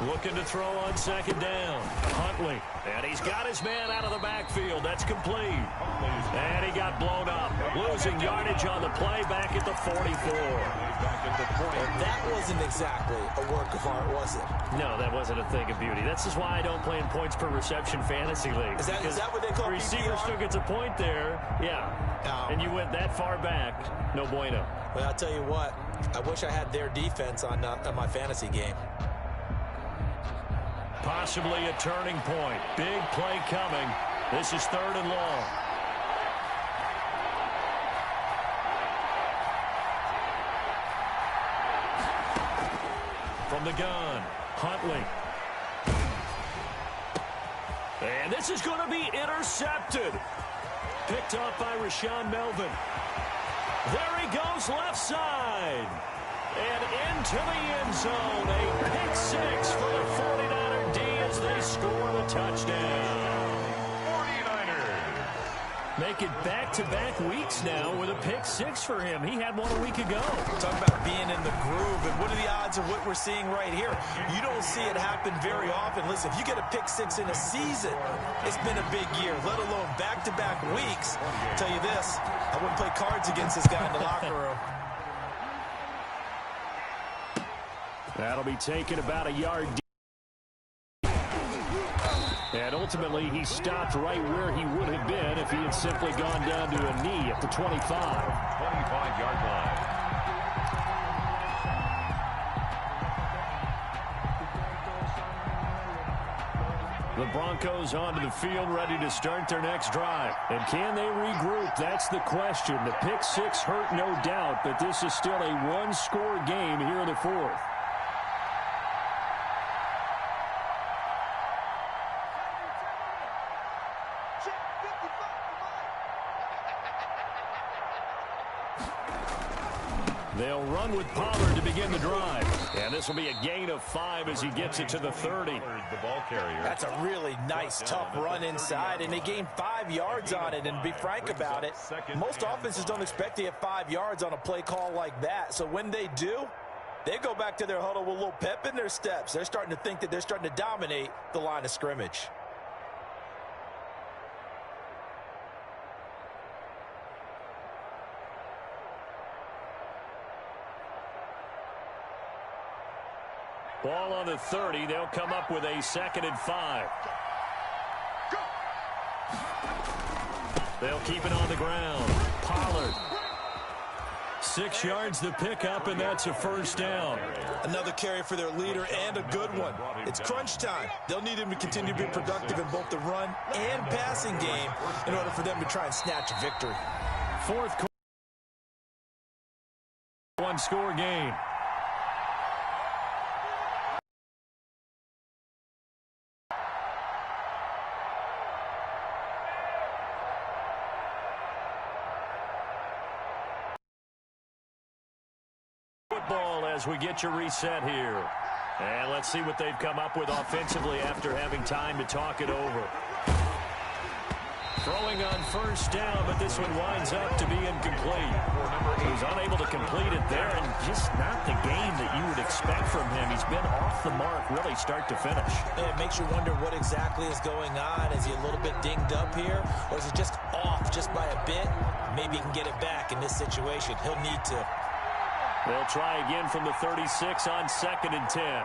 A: Looking to throw on 2nd down. Huntley. And he's got his man out of the backfield. That's complete. And he got blown up. Losing yardage on the play back at the 44.
C: That wasn't exactly a work of art, was it?
A: No, that wasn't a thing of beauty. That's just why I don't play in points per reception fantasy league.
C: Is that what they call
A: the receiver still gets a point there. Yeah. And you went that far back. No bueno.
C: Well, I'll tell you what. I wish I had their defense on my fantasy game.
A: Possibly a turning point. Big play coming. This is 3rd and long. From the gun, Huntley. And this is going to be intercepted. Picked off by Rashaan Melvin. There he goes, left side. And into the end zone. A pick 6 for the 49er D as they score the touchdown.
B: 49ers.
A: Make it back-to-back weeks now with a pick 6 for him. He had one a week ago.
C: Talk about being in the groove, and what are the odds of what we're seeing right here? You don't see it happen very often. Listen, if you get a pick 6 in a season, it's been a big year, let alone back-to-back weeks. I'll tell you this, I wouldn't play cards against this guy in the locker room.
A: That'll be taken about a yard deep. And ultimately, he stopped right where he would have been if he had simply gone down to a knee at the 25.
B: 25-yard line.
A: The Broncos onto the field, ready to start their next drive. And can they regroup? That's the question. The pick 6 hurt, no doubt, but this is still a one-score game here in the 4th. They'll run with Pollard to begin the drive. And this will be a gain of 5 as he gets it to the 30.
B: The ball carrier.
C: That's a really nice, tough run inside, and they gained 5 yards on it. And to be frank about it, most offenses don't expect to get 5 yards on a play call like that. So when they do, they go back to their huddle with a little pep in their steps. They're starting to think that they're starting to dominate the line of scrimmage.
A: Ball on the 30. They'll come up with a 2nd and 5. They'll keep it on the ground. Pollard 6 yards to pick up, and that's a first down.
C: Another carry for their leader, and a good one. It's crunch time. They'll need him to continue to be productive in both the run and passing game in order for them to try and snatch a victory.
A: Fourth quarter, one-score game. Football as we get your reset here. And let's see what they've come up with offensively after having time to talk it over. Throwing on first down, but this one winds up to be incomplete. He's unable to complete it there, and just not the game that you would expect from him. He's been off the mark really start to finish.
C: It makes you wonder what exactly is going on. Is he a little bit dinged up here, or is it just off just by a bit? Maybe he can get it back in this situation. He'll need to.
A: They'll try again from the 36 on 2nd and 10.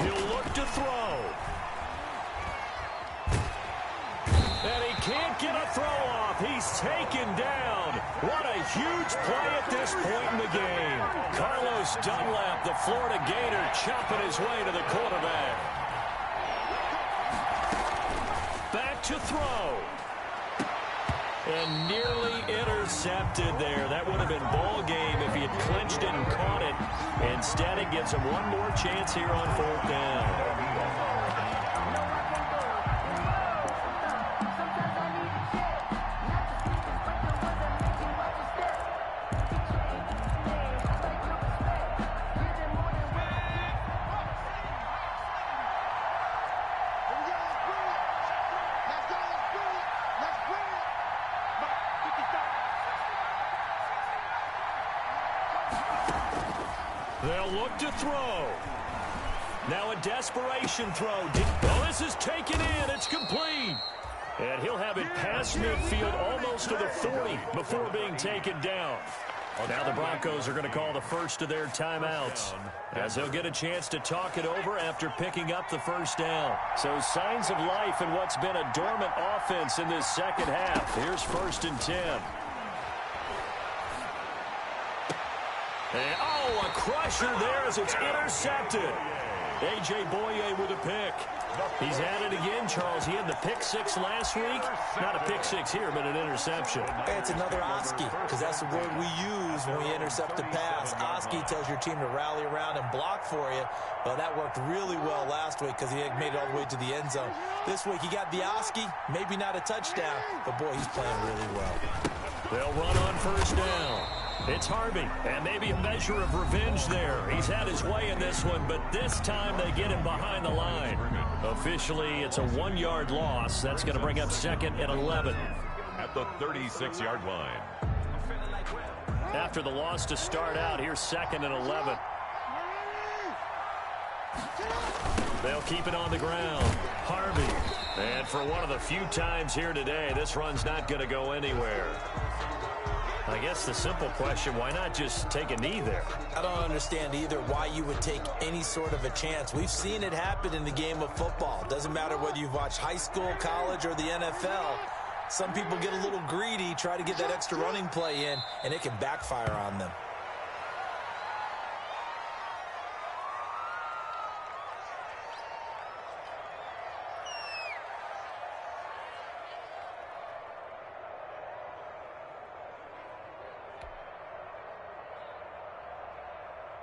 A: He'll look to throw. And he can't get a throw off. He's taken down. What a huge play at this point in the game. Carlos Dunlap, the Florida Gator, chopping his way to the quarterback. Back to throw. And nearly intercepted there. That would have been ball game if he had clinched it and caught it. Instead, it gives him one more chance here on 4th down. They'll look to throw. Now a desperation throw. Oh, this is taken in. It's complete. And he'll have it past midfield almost to the 40 before being taken down. Now the Broncos are going to call the first of their timeouts, as they'll get a chance to talk it over after picking up the first down. So signs of life in what's been a dormant offense in this second half. Here's 1st and 10. And, oh, a crusher there as it's intercepted. A.J. Boye with a pick. He's at it again, Charles. He had the pick 6 last week. Not a pick 6 here, but an interception.
C: It's another Oski, because that's the word we use when we intercept a pass. Oski tells your team to rally around and block for you. Well, that worked really well last week because he had made it all the way to the end zone. This week, he got the Oski, maybe not a touchdown, but, boy, he's playing really well.
A: They'll run on first down. It's Harvey, and maybe a measure of revenge there. He's had his way in this one, but this time they get him behind the line. Officially, it's a 1-yard loss. That's going to bring up 2nd and 11.
B: At the 36-yard line.
A: After the loss to start out, here's 2nd and 11. They'll keep it on the ground. Harvey. And for one of the few times here today, this run's not going to go anywhere. I guess the simple question, why not just take a knee there?
C: I don't understand either why you would take any sort of a chance. We've seen it happen in the game of football. Doesn't matter whether you've watched high school, college, or the NFL. Some people get a little greedy, try to get that extra running play in, and it can backfire on them.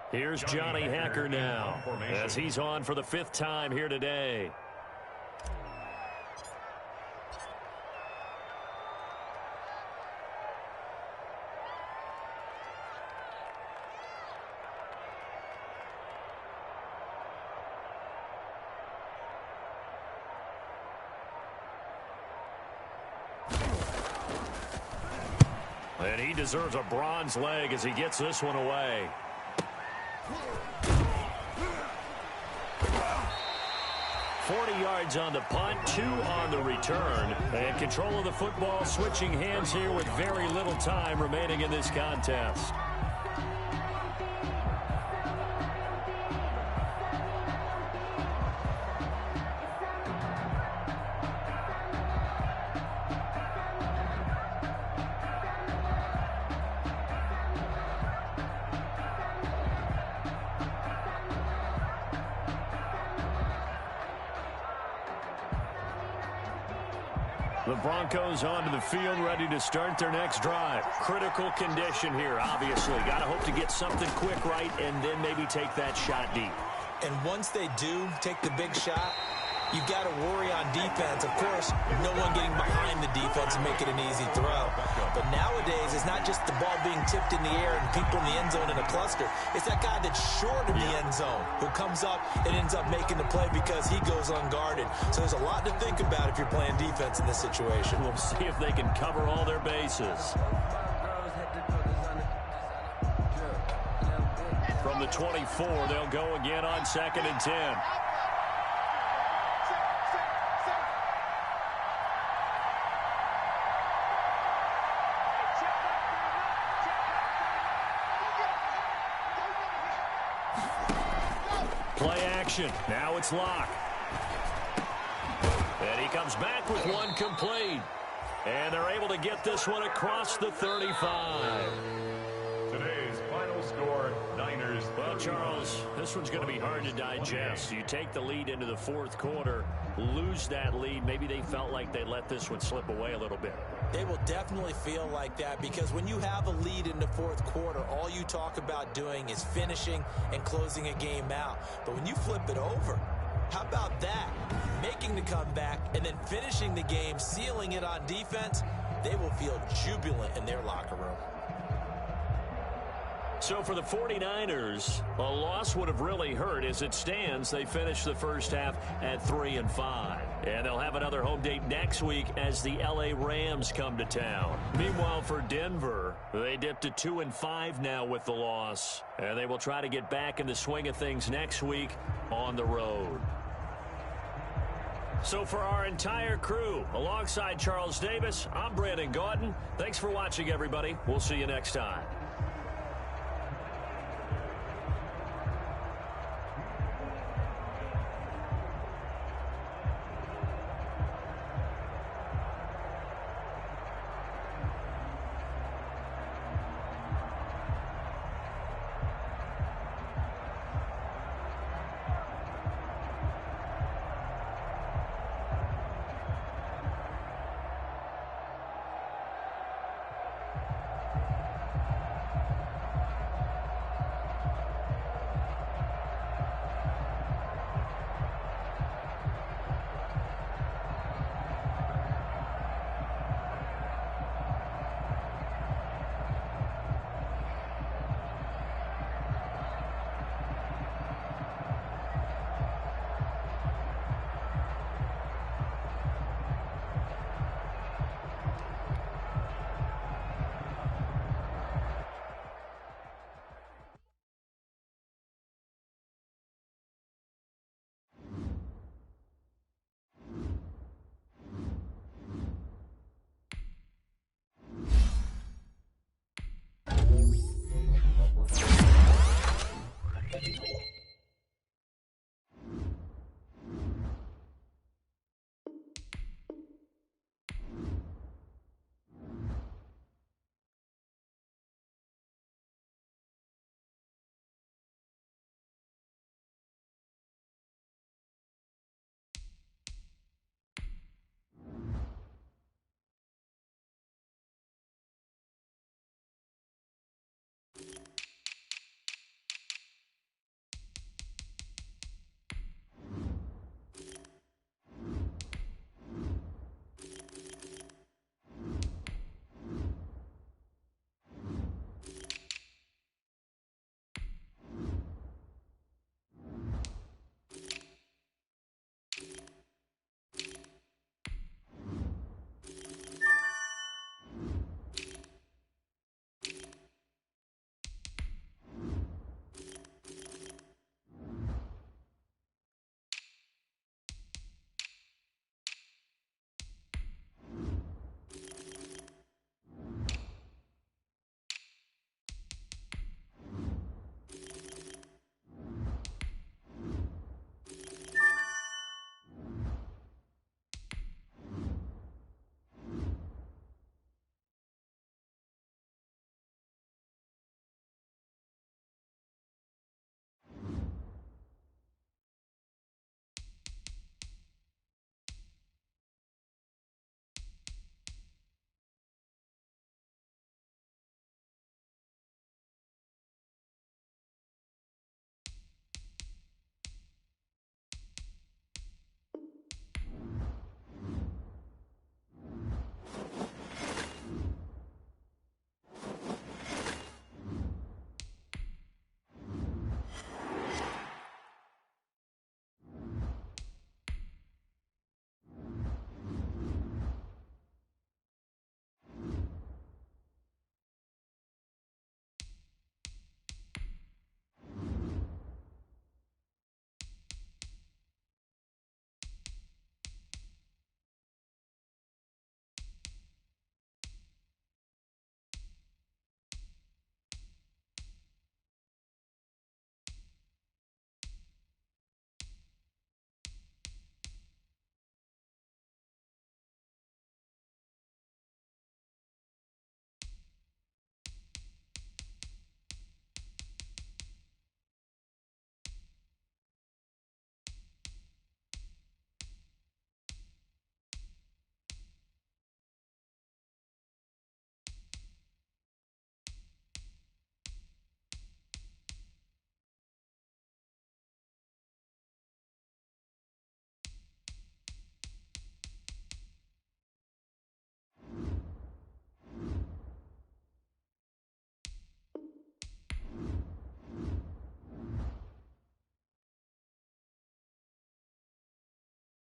A: Here's Johnny Hacker now, as he's on for the 5th time here today. And he deserves a bronze leg as he gets this one away. 40 yards on the punt, 2 on the return. And control of the football switching hands here with very little time remaining in this contest. The Broncos onto the field, ready to start their next drive. Critical condition here, obviously. Got to hope to get something quick right and then maybe take that shot deep.
C: And once they do take the big shot, you've got to worry on defense. Of course, no one getting behind the defense and make it an easy throw. But nowadays, it's not just the ball being tipped in the air and people in the end zone in a cluster. It's that guy that's short of the end zone who comes up and ends up making the play because he goes unguarded. So there's a lot to think about if you're playing defense in this situation.
A: We'll see if they can cover all their bases. From the 24, they'll go again on 2nd and 10. Play action. Now it's Locke. And he comes back with one complete. And they're able to get this one across the 35.
B: Today's final score, Niners.
A: Well, Charles, this one's going to be hard to digest. You take the lead into the fourth quarter, lose that lead. Maybe they felt like they let this one slip away a little bit.
C: They will definitely feel like that because when you have a lead in the fourth quarter, all you talk about doing is finishing and closing a game out. But when you flip it over, how about that? Making the comeback and then finishing the game, sealing it on defense, they will feel jubilant in their locker room.
A: So for the 49ers, a loss would have really hurt. As it stands, they finished the first half at 3-5. And they'll have another home date next week as the LA Rams come to town. Meanwhile, for Denver, they dipped to 2-5 now with the loss. And they will try to get back in the swing of things next week on the road. So for our entire crew, alongside Charles Davis, I'm Brandon Gaudin. Thanks for watching, everybody. We'll see you next time.